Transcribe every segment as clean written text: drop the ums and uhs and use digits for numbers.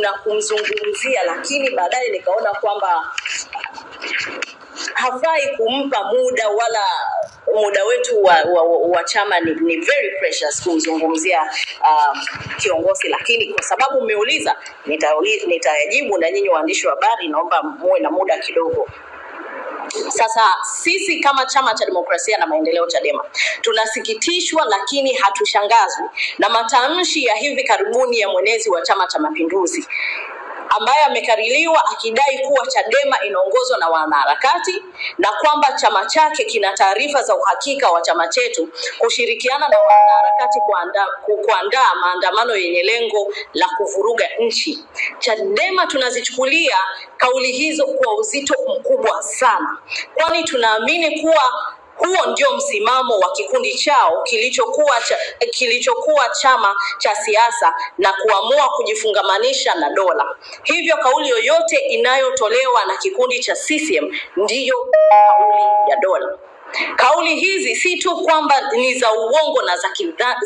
na kumzungumzia, lakini baadaye nikaona kwamba hafai kumpa muda, wala muda wetu wa chama ni very precious kumzungumzia kiongozi. Lakini kwa sababu umeuliza, nitajibu, na nyinyi waandishi wa habari naomba muwe na muda kidogo. Sasa sisi kama Chama cha Demokrasia na Maendeleo Chadema tunasikitishwa lakini hatushangazwi na matamshi ya hivi karibuni ya mwenezi wa Chama cha Mapinduzi ambaye amekaririwa akidai kuwa Chadema inaongozwa na wanaharakati na kwamba chama chake kina taarifa za uhakika wa chama chetu kushirikiana na wanaharakati kuandaa maandamano yenye lengo la kuvuruga nchi. Chadema tunazichukulia kauli hizo kwa uzito mkubwa sana, kwani tunaamini kuwa huo ndio msimamo wa kikundi chao kilichokuwa chama cha siasa na kuamua kujifungamanisha na dola. Hivyo kauli yoyote inayotolewa na kikundi cha CCM ndiyo kauli ya dola. Kauli hizi si tu kwamba ni za uongo na za kidhani,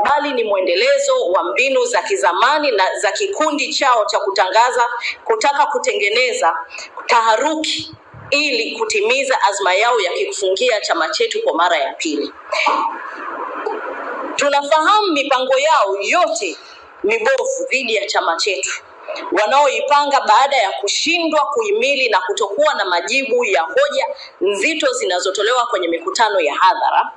bali ni mwendelezo wa mbinu za kizamani na za kikundi chao cha kutaka kutengeneza taharuki ili kutimiza azma yao ya kufungia chama chetu kwa mara ya pili. Tunafahamu mipango yao yote mibovu dhidi ya chama chetu, wanaoipanga baada ya kushindwa kuhimili na kutokuwa na majibu ya hoja nzito zinazotolewa kwenye mikutano ya hadhara.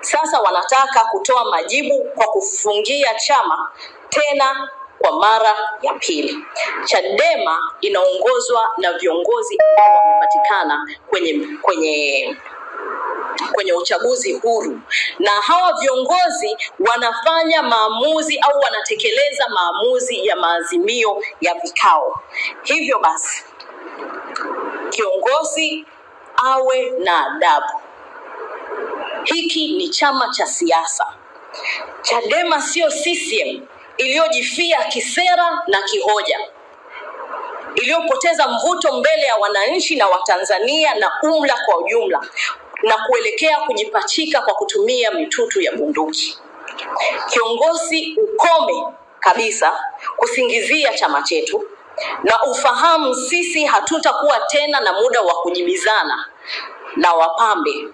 Sasa wanataka kutoa majibu kwa kufungia chama tena kwa mara ya pili. Chadema inaongozwa na viongozi ambao wamepatikana kwenye uchaguzi huru, na hawa viongozi wanafanya maamuzi au wanatekeleza maamuzi ya maazimio ya vikao. Hivyo basi kiongozi awe na adabu. Hiki ni chama cha siasa. Chadema sio CCM iliyojifia kisera na kihoja, iliyopoteza mvuto mbele ya wananchi na Watanzania na umla kwa ujumla na kuelekea kujipachika kwa kutumia mitutu ya bunduki. Kiongozi, ukome kabisa kusingizia chama chetu na ufahamu sisi hatutakuwa tena na muda wa kujibizana na wapambe.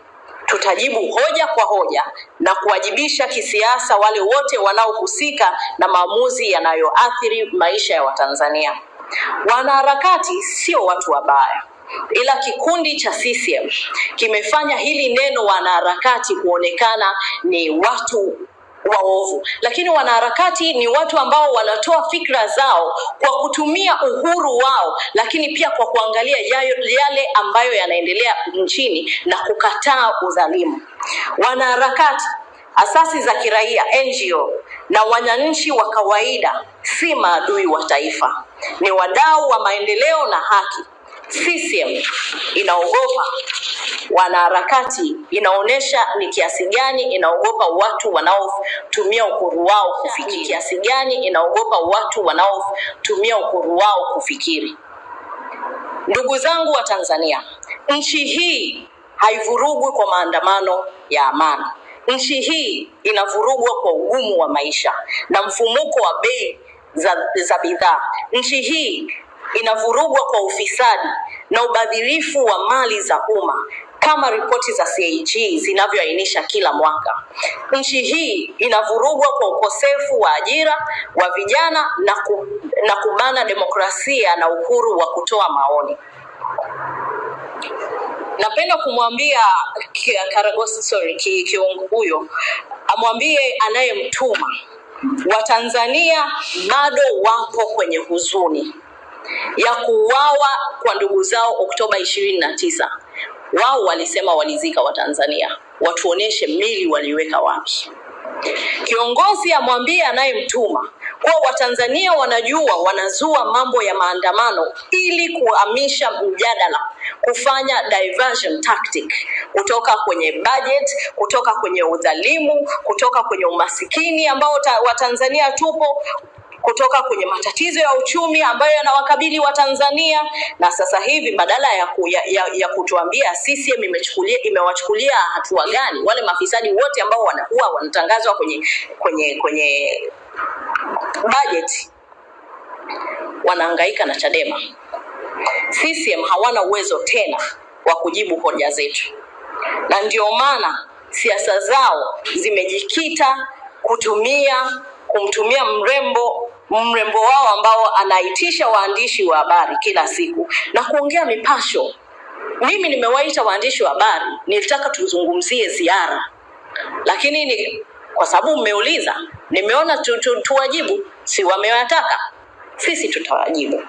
Tutajibu hoja kwa hoja na kuwajibisha kisiasa wale wote wanaohusika na maamuzi yanayoathiri maisha ya Watanzania. Wanaharakati sio watu wabaya, ila kikundi cha CCM kimefanya hili neno wanaharakati kuonekana ni watu waovu. Lakini wanaharakati ni watu ambao wanatoa fikra zao kwa kutumia uhuru wao, lakini pia kwa kuangalia yale ambayo yanaendelea nchini na kukataa udhalimu. Wanaharakati, asasi za kiraia, NGO na wananchi wa kawaida si maadui wa taifa, ni wadau wa maendeleo na haki. CCM inaogopa wanaharakati, inaonesha ni kiasi gani inaogopa watu wanaotumia uhuru wao kufikiri. Kiasi gani inaogopa watu wanaotumia uhuru wao kufikiri. Ndugu zangu wa Tanzania, nchi hii haivurugwi kwa maandamano ya amani. Nchi hii inavurugwa kwa ugumu wa maisha na mfumuko wa bei za bidhaa. Nchi hii inavurugwa kwa ufisadi na ubadhirifu wa mali za umma kama ripoti za CAG zinavyoainisha kila mwaka. Nchi hii inavurugwa kwa ukosefu wa ajira wa vijana na kubana demokrasia na uhuru wa kutoa maoni. Napenda kumwambia kiongozi huyo amwambie anayemtuma, Watanzania bado wapo kwenye huzuni ya kuuawa kwa ndugu zao Oktoba 29. Wao walisema walizika Watanzania, watuoneshe mili waliweka wapi. Kiongozi amwambie anayemtuma kwa Watanzania wanajua wanazua mambo ya maandamano ili kuhamisha mjadala, kufanya diversion tactic kutoka kwenye budget, kutoka kwenye udhalimu, kutoka kwenye umasikini ambao Watanzania tupo, kutoka kwenye matatizo ya uchumi ambayo yanawakabili Watanzania. Na sasa hivi badala ya kutuambia CCM imewachukulia hatua gani wale mafisadi wote ambao wanatangazwa kwenye budget, wanahangaika na Chadema. CCM hawana uwezo tena wa kujibu hoja zetu, na ndio maana siasa zao zimejikita kumtumia mrembo wao ambao anaitisha waandishi wa habari kila siku na kuongea mipasho. Mimi nimewaita waandishi wa habari, nilitaka tuzungumzie ziara, lakini kwa sababu mmeuliza, nimeona tuwajibu. Si wamewataka, sisi tutawajibu.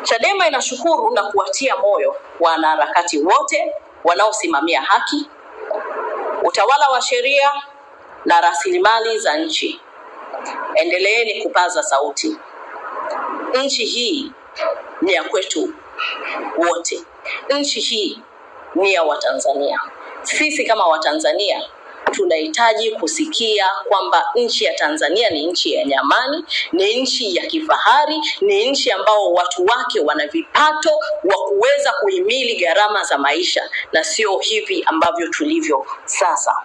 Chadema inashukuru na kuwatia moyo wanaharakati wote wanaosimamia haki, utawala wa sheria na rasilimali za nchi. Endeleeni kupaza sauti. Nchi hii ni ya kwetu wote. Nchi hii ni ya Watanzania. Sisi kama Watanzania tunahitaji kusikia kwamba nchi ya Tanzania ni nchi yenye amani, ni nchi ya kifahari, ni nchi ambao watu wake wana vipato wa kuweza kuhimili gharama za maisha, na sio hivi ambavyo tulivyo sasa.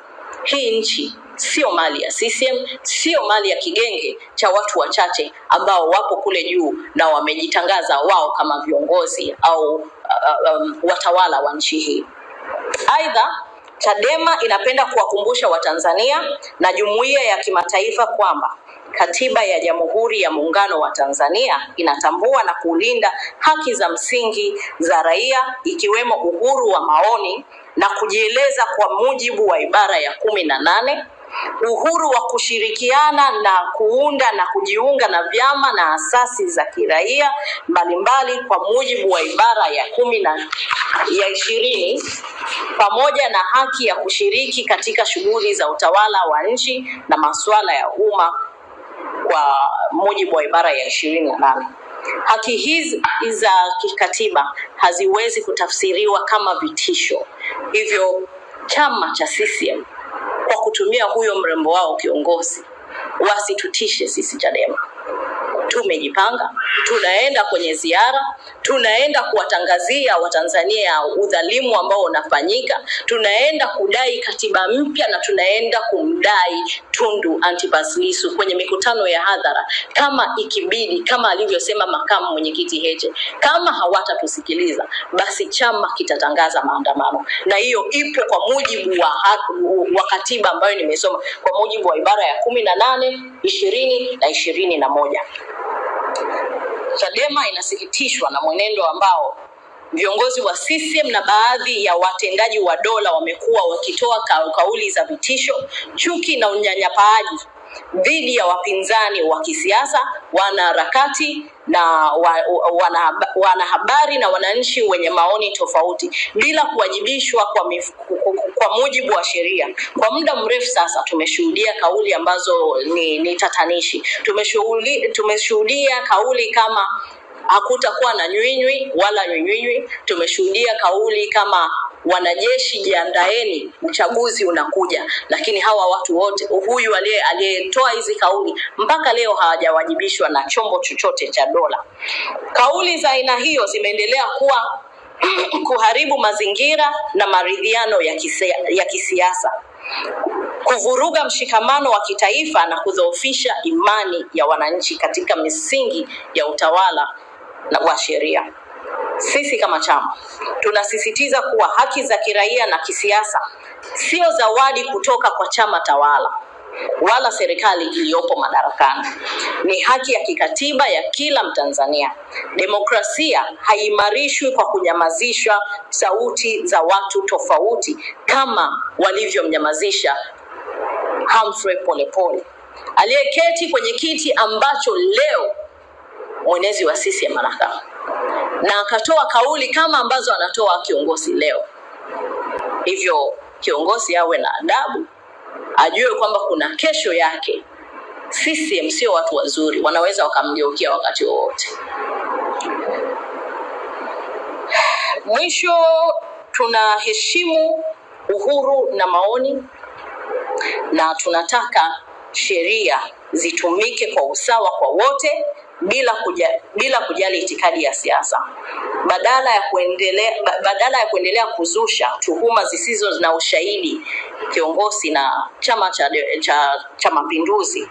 Hii nchi sio mali ya CCM, sio mali ya kigenge cha watu wachache ambao wapo kule juu na wamejitangaza wao kama viongozi au watawala wa nchi hii. Aidha, Chadema inapenda kuwakumbusha Watanzania na jumuiya ya kimataifa kwamba Katiba ya Jamhuri ya Muungano wa Tanzania inatambua na kulinda haki za msingi za raia, ikiwemo uhuru wa maoni na kujieleza kwa mujibu wa ibara ya 18, uhuru wa kushirikiana na kuunda na kujiunga na vyama na asasi za kiraia mbalimbali kwa mujibu wa ibara ya 20, pamoja na haki ya kushiriki katika shughuli za utawala wa nchi na masuala ya umma kwa mujibu wa ibara ya 28. Haki hizi za kikatiba haziwezi kutafsiriwa kama vitisho. Hivyo chama cha CCM kwa kutumia huyo mrembo wao kiongozi wasitutishe sisi Chadema. Tumejipanga, tunaenda kwenye ziara, tunaenda kuwatangazia Watanzania udhalimu ambao unafanyika, tunaenda kudai katiba mpya na tunaenda kumdai Tundu Antipas Lissu kwenye mikutano ya hadhara kama ikibidi, kama alivyosema makamu mwenyekiti Heche. Kama hawatatusikiliza, basi chama kitatangaza maandamano, na hiyo ipo kwa mujibu wa katiba ambayo nimesoma, kwa mujibu wa ibara ya 18, 20 na 21. Chadema inasikitishwa na mwenendo ambao viongozi wa CCM na baadhi ya watendaji wa dola wamekuwa wakitoa kauli za vitisho, chuki na unyanyapaaji dhidi ya wapinzani wa kisiasa, wanaharakati na wanahabari na wananchi wenye maoni tofauti bila kuwajibishwa kwa mujibu wa sheria. Kwa muda mrefu sasa tumeshuhudia kauli ambazo ni tatanishi. Tumeshuhudia kauli kama hakutakuwa na nywinywi wala nywinywi. Tumeshuhudia kauli kama wanajeshi jiandaeni, uchaguzi unakuja. Lakini hawa watu wote, huyu aliyetoa hizi kauli mpaka leo hawajawajibishwa na chombo chochote cha dola. Kauli za aina hiyo zimeendelea kuharibu mazingira na maridhiano ya kisiasa, kuvuruga mshikamano wa kitaifa na kudhoofisha imani ya wananchi katika misingi ya utawala wa sheria. Sisi kama chama tunasisitiza kuwa haki za kiraia na kisiasa sio zawadi kutoka kwa chama tawala wala serikali iliyopo madarakani. Ni haki ya kikatiba ya kila Mtanzania. Demokrasia haimarishwi kwa kunyamazisha sauti za watu tofauti kama walivyomnyamazisha Humphrey Polepole, aliyeketi kwenye kiti ambacho leo mwenezi wa CCM anakaa, na akatoa kauli kama ambazo anatoa kiongozi leo. Hivyo kiongozi awe na adabu, ajue kwamba kuna kesho yake. CCM sio watu wazuri, wanaweza wakamgeukia wakati wowote. Mwisho, tunaheshimu uhuru na maoni na tunataka sheria zitumike kwa usawa kwa wote bila kujali itikadi ya siasa. Badala ya kuendelea kuzusha tuhuma zisizo na ushahidi, kiongozi na Chama cha Mapinduzi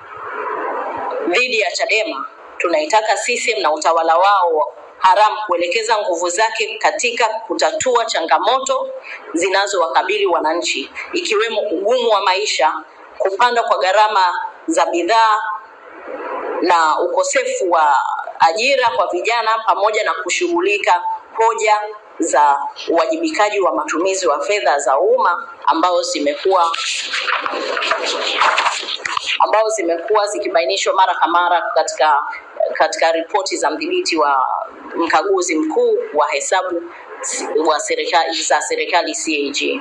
dhidi ya Chadema, tunaitaka CCM na utawala wao haramu kuelekeza nguvu zake katika kutatua changamoto zinazowakabili wananchi, ikiwemo ugumu wa maisha, kupanda kwa gharama za bidhaa na ukosefu wa ajira kwa vijana, pamoja na kushughulika hoja za uwajibikaji wa matumizi wa fedha za umma ambao zimekuwa zikibainishwa mara kwa mara katika ripoti za mdhibiti wa mkaguzi mkuu wa hesabu wa serikali CAG.